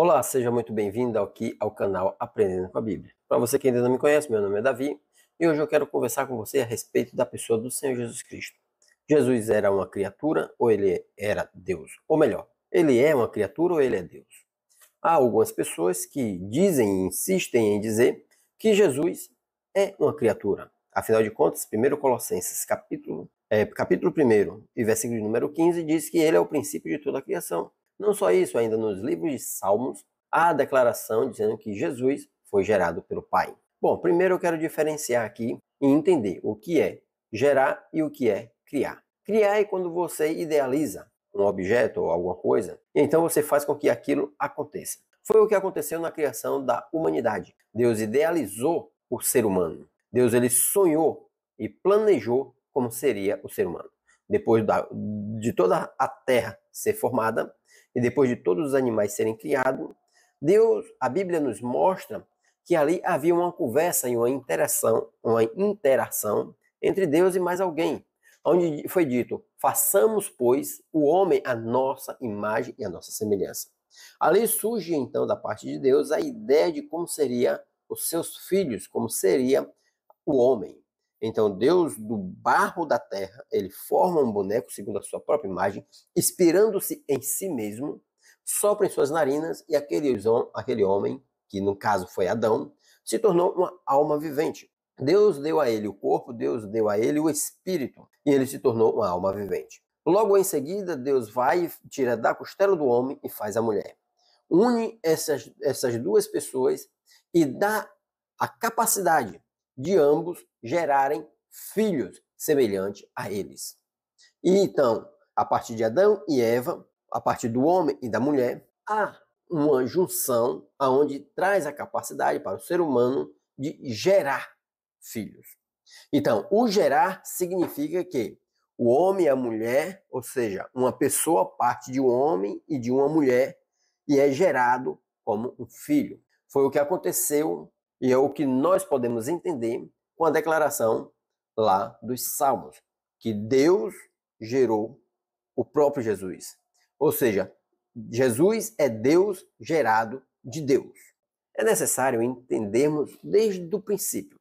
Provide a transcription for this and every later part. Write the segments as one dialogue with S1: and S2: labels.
S1: Olá, seja muito bem-vindo aqui ao canal Aprendendo com a Bíblia. Para você que ainda não me conhece, meu nome é Davi e hoje eu quero conversar com você a respeito da pessoa do Senhor Jesus Cristo. Jesus era uma criatura ou ele era Deus? Ou melhor, ele é uma criatura ou ele é Deus? Há algumas pessoas que dizem e insistem em dizer que Jesus é uma criatura. Afinal de contas, 1 Colossenses capítulo 1 e versículo número 15 diz que ele é o princípio de toda a criação. Não só isso, ainda nos livros de Salmos há a declaração dizendo que Jesus foi gerado pelo Pai. Bom, primeiro eu quero diferenciar aqui e entender o que é gerar e o que é criar. Criar é quando você idealiza um objeto ou alguma coisa, e então você faz com que aquilo aconteça. Foi o que aconteceu na criação da humanidade. Deus idealizou o ser humano. Deus ele sonhou e planejou como seria o ser humano. Depois de toda a terra ser formada e depois de todos os animais serem criados, a Bíblia nos mostra que ali havia uma conversa e uma interação entre Deus e mais alguém, onde foi dito: façamos, pois, o homem à nossa imagem e à nossa semelhança. Ali surge, então, da parte de Deus, a ideia de como seria os seus filhos, como seria o homem. Então, Deus, do barro da terra, ele forma um boneco segundo a sua própria imagem, inspirando-se em si mesmo, sopra em suas narinas e aquele homem, que no caso foi Adão, se tornou uma alma vivente. Deus deu a ele o corpo, Deus deu a ele o espírito, e ele se tornou uma alma vivente. Logo em seguida, Deus vai e tira da costela do homem e faz a mulher. Une essas duas pessoas e dá a capacidade de ambos gerarem filhos semelhantes a eles. E então, a partir de Adão e Eva, a partir do homem e da mulher, há uma junção aonde traz a capacidade para o ser humano de gerar filhos. Então, o gerar significa que o homem e a mulher, ou seja, uma pessoa parte de um homem e de uma mulher e é gerado como um filho. Foi o que aconteceu e é o que nós podemos entender com a declaração lá dos Salmos, que Deus gerou o próprio Jesus. Ou seja, Jesus é Deus gerado de Deus. É necessário entendermos desde o princípio.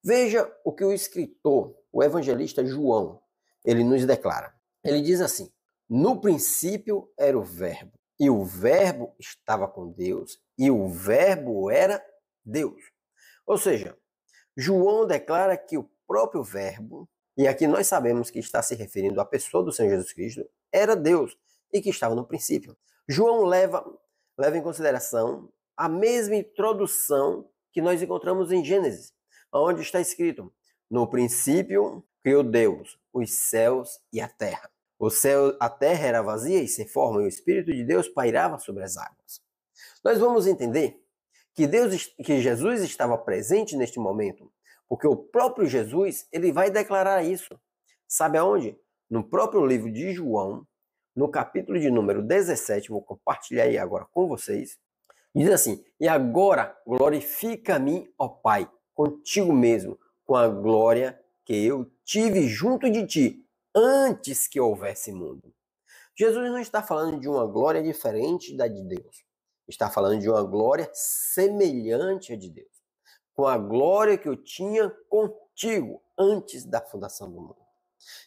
S1: Veja o que o escritor, o evangelista João, ele nos declara. Ele diz assim: no princípio era o verbo, e o verbo estava com Deus, e o verbo era Deus. Ou seja, João declara que o próprio verbo, e aqui nós sabemos que está se referindo à pessoa do Senhor Jesus Cristo, era Deus e que estava no princípio. João leva em consideração a mesma introdução que nós encontramos em Gênesis, onde está escrito: no princípio criou Deus os céus e a terra. A terra era vazia e sem forma, e o Espírito de Deus pairava sobre as águas. Nós vamos entender que Jesus estava presente neste momento, porque o próprio Jesus, ele vai declarar isso. Sabe aonde? No próprio livro de João, no capítulo de número 17, vou compartilhar aí agora com vocês. Diz assim: e agora glorifica-me, ó Pai, contigo mesmo, com a glória que eu tive junto de ti, antes que houvesse mundo. Jesus não está falando de uma glória diferente da de Deus. Está falando de uma glória semelhante à de Deus. Com a glória que eu tinha contigo antes da fundação do mundo.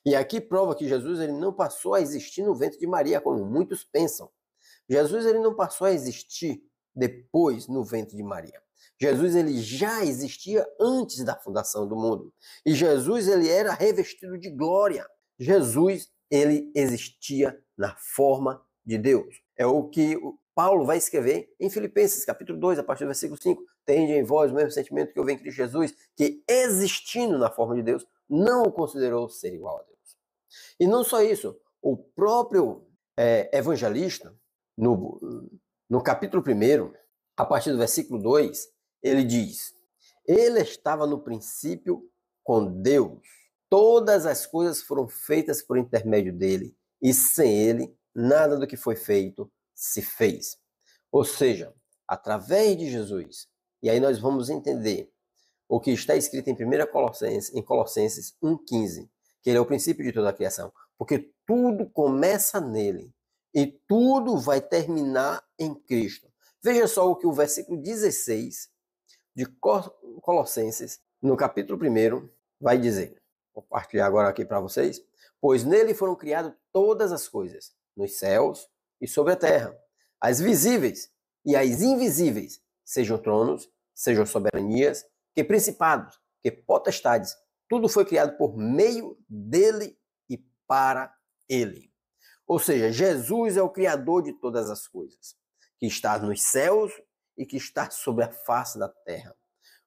S1: E aqui prova que Jesus ele não passou a existir no ventre de Maria, como muitos pensam. Jesus ele não passou a existir depois no ventre de Maria. Jesus ele já existia antes da fundação do mundo. E Jesus ele era revestido de glória. Jesus ele existia na forma de Deus. É o que Paulo vai escrever em Filipenses, capítulo 2, a partir do versículo 5. Tende em vós o mesmo sentimento que houve em Cristo Jesus, que existindo na forma de Deus, não o considerou ser igual a Deus. E não só isso, o próprio evangelista, no capítulo 1, a partir do versículo 2, ele diz: ele estava no princípio com Deus. Todas as coisas foram feitas por intermédio dele, e sem ele, nada do que foi feito se fez. Ou seja, através de Jesus. E aí nós vamos entender o que está escrito em Colossenses 1,15, que ele é o princípio de toda a criação. Porque tudo começa nele e tudo vai terminar em Cristo. Veja só o que o versículo 16 de Colossenses, no capítulo 1, vai dizer. Vou compartilhar agora aqui para vocês. Pois nele foram criadas todas as coisas, nos céus e sobre a terra, as visíveis e as invisíveis, sejam tronos, sejam soberanias, que principados, que potestades, tudo foi criado por meio dele e para ele. Ou seja, Jesus é o Criador de todas as coisas, que está nos céus e que está sobre a face da terra.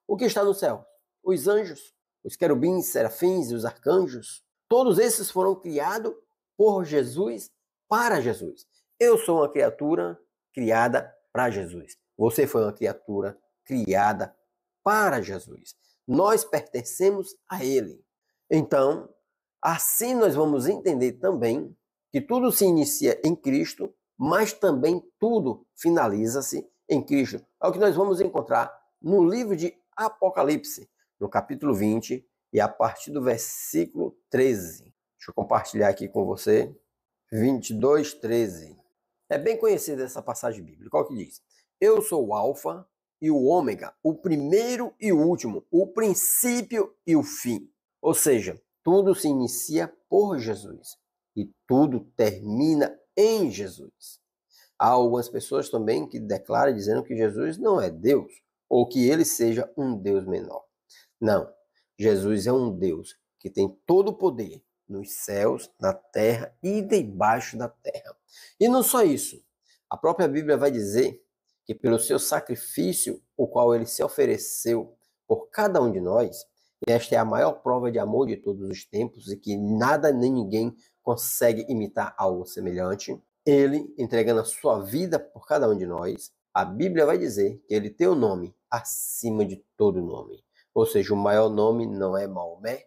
S1: O que está no céu? Os anjos, os querubins, serafins e os arcanjos. Todos esses foram criados por Jesus, para Jesus. Eu sou uma criatura criada para Jesus. Você foi uma criatura criada para Jesus. Nós pertencemos a Ele. Então, assim nós vamos entender também que tudo se inicia em Cristo, mas também tudo finaliza-se em Cristo. É o que nós vamos encontrar no livro de Apocalipse, no capítulo 20 e a partir do versículo 13. Deixa eu compartilhar aqui com você. 22, 13. É bem conhecida essa passagem bíblica. Qual que diz? Eu sou o Alfa e o Ômega, o primeiro e o último, o princípio e o fim. Ou seja, tudo se inicia por Jesus e tudo termina em Jesus. Há algumas pessoas também que declaram dizendo que Jesus não é Deus ou que ele seja um Deus menor. Não, Jesus é um Deus que tem todo o poder nos céus, na terra e debaixo da terra. E não só isso, a própria Bíblia vai dizer que pelo seu sacrifício, o qual ele se ofereceu por cada um de nós, e esta é a maior prova de amor de todos os tempos e que nada nem ninguém consegue imitar algo semelhante, ele entregando a sua vida por cada um de nós, a Bíblia vai dizer que ele tem o nome acima de todo nome. Ou seja, o maior nome não é Maomé,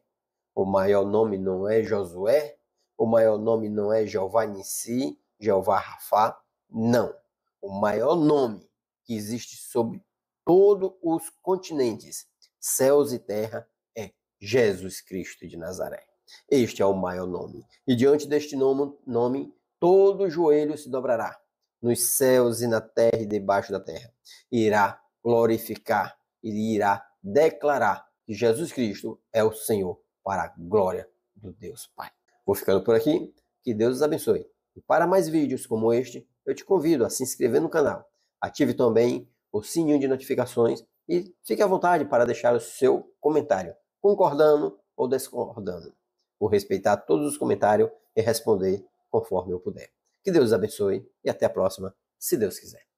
S1: o maior nome não é Josué, o maior nome não é Jeová Nissi, Jeová Rafá, não. O maior nome que existe sobre todos os continentes, céus e terra, é Jesus Cristo de Nazaré. Este é o maior nome. E diante deste nome, todo joelho se dobrará, nos céus e na terra e debaixo da terra. Irá glorificar e irá declarar que Jesus Cristo é o Senhor, para a glória do Deus Pai. Vou ficando por aqui, que Deus os abençoe. E para mais vídeos como este, eu te convido a se inscrever no canal. Ative também o sininho de notificações e fique à vontade para deixar o seu comentário, concordando ou discordando. Vou respeitar todos os comentários e responder conforme eu puder. Que Deus os abençoe e até a próxima, se Deus quiser.